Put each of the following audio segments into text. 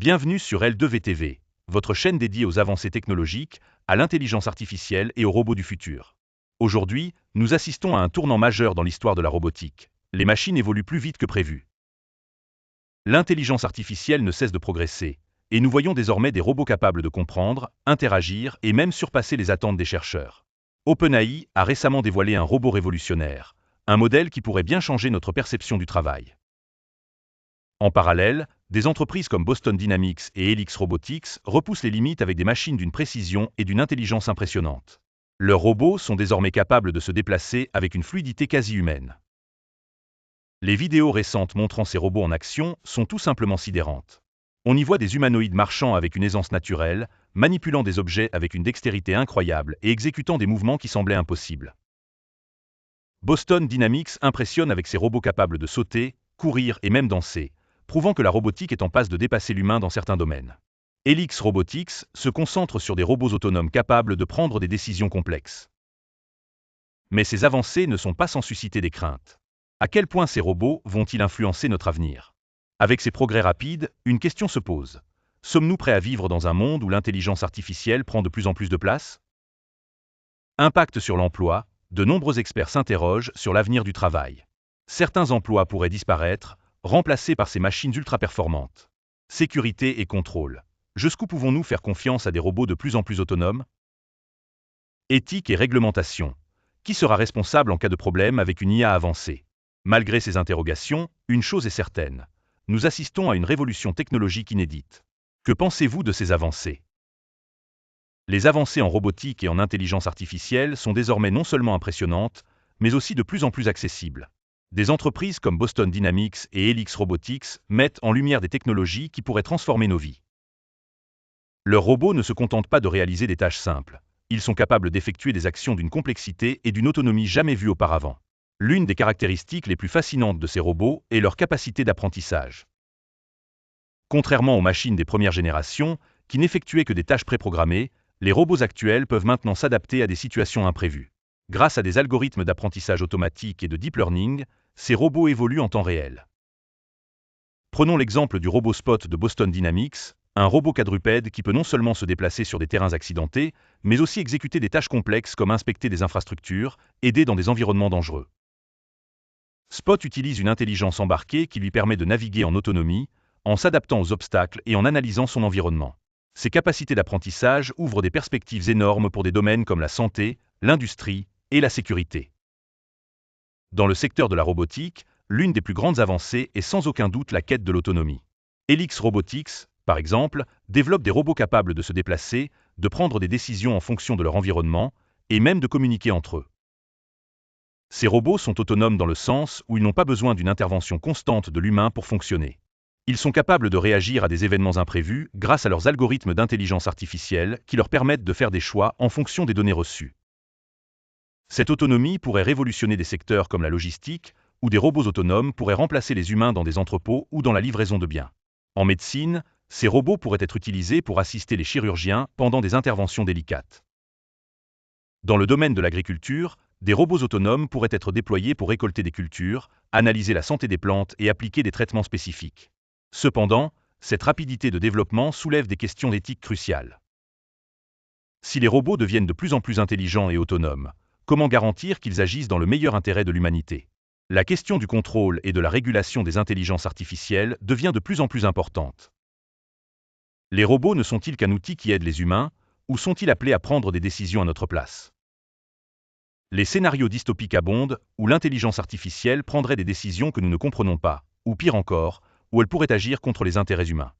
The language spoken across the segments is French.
Bienvenue sur L2VTV, votre chaîne dédiée aux avancées technologiques, à l'intelligence artificielle et aux robots du futur. Aujourd'hui, nous assistons à un tournant majeur dans l'histoire de la robotique. Les machines évoluent plus vite que prévu. L'intelligence artificielle ne cesse de progresser, et nous voyons désormais des robots capables de comprendre, interagir et même surpasser les attentes des chercheurs. OpenAI a récemment dévoilé un robot révolutionnaire, un modèle qui pourrait bien changer notre perception du travail. En parallèle, des entreprises comme Boston Dynamics et Helix Robotics repoussent les limites avec des machines d'une précision et d'une intelligence impressionnantes. Leurs robots sont désormais capables de se déplacer avec une fluidité quasi humaine. Les vidéos récentes montrant ces robots en action sont tout simplement sidérantes. On y voit des humanoïdes marchant avec une aisance naturelle, manipulant des objets avec une dextérité incroyable et exécutant des mouvements qui semblaient impossibles. Boston Dynamics impressionne avec ses robots capables de sauter, courir et même danser, prouvant que la robotique est en passe de dépasser l'humain dans certains domaines. Helix Robotics se concentre sur des robots autonomes capables de prendre des décisions complexes. Mais ces avancées ne sont pas sans susciter des craintes. À quel point ces robots vont-ils influencer notre avenir? Avec ces progrès rapides, une question se pose. Sommes-nous prêts à vivre dans un monde où l'intelligence artificielle prend de plus en plus de place? Impact sur l'emploi, de nombreux experts s'interrogent sur l'avenir du travail. Certains emplois pourraient disparaître, remplacés par ces machines ultra-performantes. Sécurité et contrôle. Jusqu'où pouvons-nous faire confiance à des robots de plus en plus autonomes? Éthique et réglementation. Qui sera responsable en cas de problème avec une IA avancée? Malgré ces interrogations, une chose est certaine. Nous assistons à une révolution technologique inédite. Que pensez-vous de ces avancées? Les avancées en robotique et en intelligence artificielle sont désormais non seulement impressionnantes, mais aussi de plus en plus accessibles. Des entreprises comme Boston Dynamics et Helix Robotics mettent en lumière des technologies qui pourraient transformer nos vies. Leurs robots ne se contentent pas de réaliser des tâches simples. Ils sont capables d'effectuer des actions d'une complexité et d'une autonomie jamais vues auparavant. L'une des caractéristiques les plus fascinantes de ces robots est leur capacité d'apprentissage. Contrairement aux machines des premières générations, qui n'effectuaient que des tâches préprogrammées, les robots actuels peuvent maintenant s'adapter à des situations imprévues. Grâce à des algorithmes d'apprentissage automatique et de deep learning, ces robots évoluent en temps réel. Prenons l'exemple du robot Spot de Boston Dynamics, un robot quadrupède qui peut non seulement se déplacer sur des terrains accidentés, mais aussi exécuter des tâches complexes comme inspecter des infrastructures, aider dans des environnements dangereux. Spot utilise une intelligence embarquée qui lui permet de naviguer en autonomie, en s'adaptant aux obstacles et en analysant son environnement. Ses capacités d'apprentissage ouvrent des perspectives énormes pour des domaines comme la santé, l'industrie et la sécurité. Dans le secteur de la robotique, l'une des plus grandes avancées est sans aucun doute la quête de l'autonomie. Helix Robotics, par exemple, développe des robots capables de se déplacer, de prendre des décisions en fonction de leur environnement, et même de communiquer entre eux. Ces robots sont autonomes dans le sens où ils n'ont pas besoin d'une intervention constante de l'humain pour fonctionner. Ils sont capables de réagir à des événements imprévus grâce à leurs algorithmes d'intelligence artificielle qui leur permettent de faire des choix en fonction des données reçues. Cette autonomie pourrait révolutionner des secteurs comme la logistique, où des robots autonomes pourraient remplacer les humains dans des entrepôts ou dans la livraison de biens. En médecine, ces robots pourraient être utilisés pour assister les chirurgiens pendant des interventions délicates. Dans le domaine de l'agriculture, des robots autonomes pourraient être déployés pour récolter des cultures, analyser la santé des plantes et appliquer des traitements spécifiques. Cependant, cette rapidité de développement soulève des questions d'éthique cruciales. Si les robots deviennent de plus en plus intelligents et autonomes, comment garantir qu'ils agissent dans le meilleur intérêt de l'humanité? La question du contrôle et de la régulation des intelligences artificielles devient de plus en plus importante. Les robots ne sont-ils qu'un outil qui aide les humains, ou sont-ils appelés à prendre des décisions à notre place? Les scénarios dystopiques abondent, où l'intelligence artificielle prendrait des décisions que nous ne comprenons pas, ou pire encore, où elle pourrait agir contre les intérêts humains.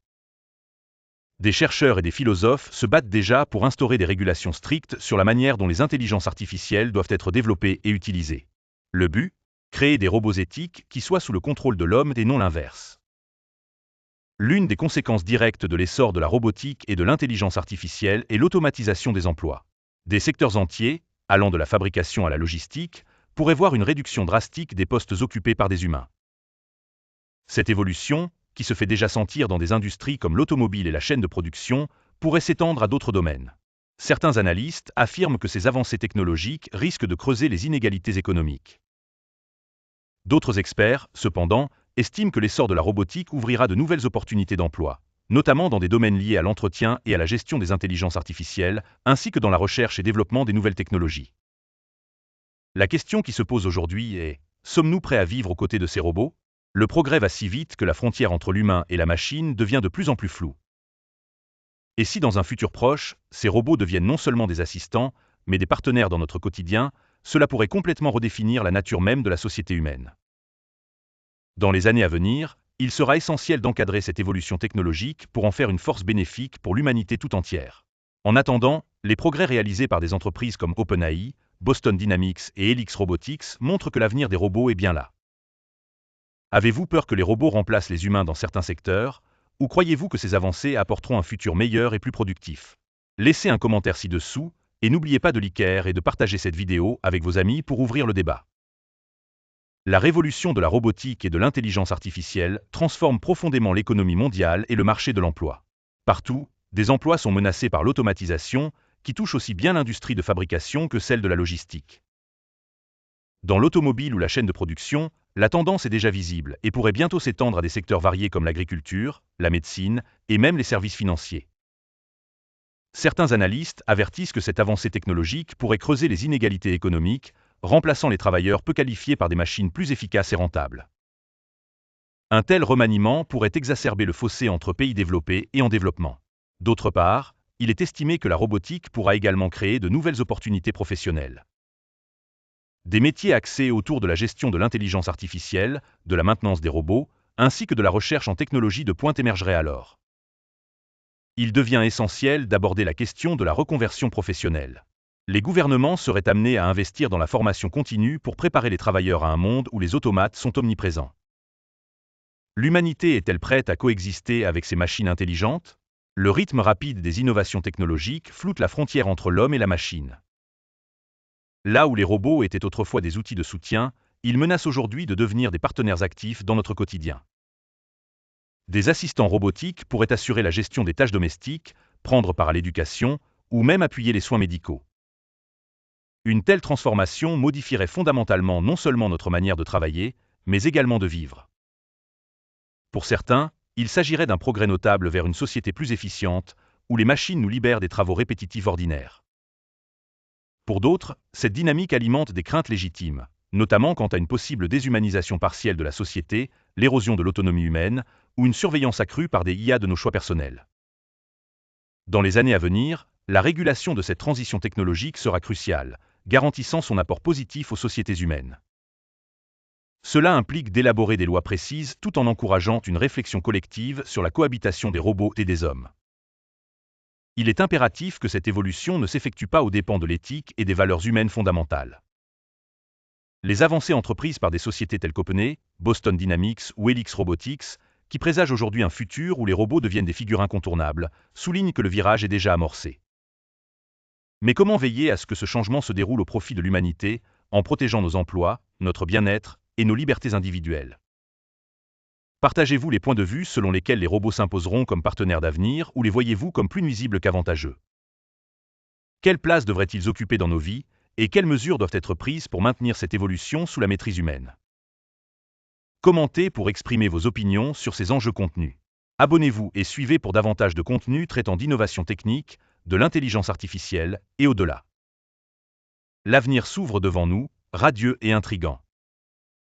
Des chercheurs et des philosophes se battent déjà pour instaurer des régulations strictes sur la manière dont les intelligences artificielles doivent être développées et utilisées. Le but? Créer des robots éthiques qui soient sous le contrôle de l'homme et non l'inverse. L'une des conséquences directes de l'essor de la robotique et de l'intelligence artificielle est l'automatisation des emplois. Des secteurs entiers, allant de la fabrication à la logistique, pourraient voir une réduction drastique des postes occupés par des humains. Cette évolution, qui se fait déjà sentir dans des industries comme l'automobile et la chaîne de production, pourrait s'étendre à d'autres domaines. Certains analystes affirment que ces avancées technologiques risquent de creuser les inégalités économiques. D'autres experts, cependant, estiment que l'essor de la robotique ouvrira de nouvelles opportunités d'emploi, notamment dans des domaines liés à l'entretien et à la gestion des intelligences artificielles, ainsi que dans la recherche et développement des nouvelles technologies. La question qui se pose aujourd'hui est: sommes-nous prêts à vivre aux côtés de ces robots? Le progrès va si vite que la frontière entre l'humain et la machine devient de plus en plus floue. Et si dans un futur proche, ces robots deviennent non seulement des assistants, mais des partenaires dans notre quotidien, cela pourrait complètement redéfinir la nature même de la société humaine. Dans les années à venir, il sera essentiel d'encadrer cette évolution technologique pour en faire une force bénéfique pour l'humanité tout entière. En attendant, les progrès réalisés par des entreprises comme OpenAI, Boston Dynamics et Helix Robotics montrent que l'avenir des robots est bien là. Avez-vous peur que les robots remplacent les humains dans certains secteurs, ou croyez-vous que ces avancées apporteront un futur meilleur et plus productif? Laissez un commentaire ci-dessous, et n'oubliez pas de liker et de partager cette vidéo avec vos amis pour ouvrir le débat. La révolution de la robotique et de l'intelligence artificielle transforme profondément l'économie mondiale et le marché de l'emploi. Partout, des emplois sont menacés par l'automatisation, qui touche aussi bien l'industrie de fabrication que celle de la logistique. Dans l'automobile ou la chaîne de production, la tendance est déjà visible et pourrait bientôt s'étendre à des secteurs variés comme l'agriculture, la médecine et même les services financiers. Certains analystes avertissent que cette avancée technologique pourrait creuser les inégalités économiques, remplaçant les travailleurs peu qualifiés par des machines plus efficaces et rentables. Un tel remaniement pourrait exacerber le fossé entre pays développés et en développement. D'autre part, il est estimé que la robotique pourra également créer de nouvelles opportunités professionnelles. Des métiers axés autour de la gestion de l'intelligence artificielle, de la maintenance des robots, ainsi que de la recherche en technologie de pointe émergeraient alors. Il devient essentiel d'aborder la question de la reconversion professionnelle. Les gouvernements seraient amenés à investir dans la formation continue pour préparer les travailleurs à un monde où les automates sont omniprésents. L'humanité est-elle prête à coexister avec ces machines intelligentes? Le rythme rapide des innovations technologiques floute la frontière entre l'homme et la machine. Là où les robots étaient autrefois des outils de soutien, ils menacent aujourd'hui de devenir des partenaires actifs dans notre quotidien. Des assistants robotiques pourraient assurer la gestion des tâches domestiques, prendre part à l'éducation, ou même appuyer les soins médicaux. Une telle transformation modifierait fondamentalement non seulement notre manière de travailler, mais également de vivre. Pour certains, il s'agirait d'un progrès notable vers une société plus efficiente, où les machines nous libèrent des travaux répétitifs ordinaires. Pour d'autres, cette dynamique alimente des craintes légitimes, notamment quant à une possible déshumanisation partielle de la société, l'érosion de l'autonomie humaine, ou une surveillance accrue par des IA de nos choix personnels. Dans les années à venir, la régulation de cette transition technologique sera cruciale, garantissant son apport positif aux sociétés humaines. Cela implique d'élaborer des lois précises tout en encourageant une réflexion collective sur la cohabitation des robots et des hommes. Il est impératif que cette évolution ne s'effectue pas aux dépens de l'éthique et des valeurs humaines fondamentales. Les avancées entreprises par des sociétés telles qu'OpenAI, Boston Dynamics ou Helix Robotics, qui présagent aujourd'hui un futur où les robots deviennent des figures incontournables, soulignent que le virage est déjà amorcé. Mais comment veiller à ce que ce changement se déroule au profit de l'humanité, en protégeant nos emplois, notre bien-être et nos libertés individuelles? Partagez-vous les points de vue selon lesquels les robots s'imposeront comme partenaires d'avenir ou les voyez-vous comme plus nuisibles qu'avantageux? Quelle place devraient-ils occuper dans nos vies et quelles mesures doivent être prises pour maintenir cette évolution sous la maîtrise humaine? Commentez pour exprimer vos opinions sur ces enjeux contenus. Abonnez-vous et suivez pour davantage de contenus traitant d'innovation technique, de l'intelligence artificielle et au-delà. L'avenir s'ouvre devant nous, radieux et intrigant.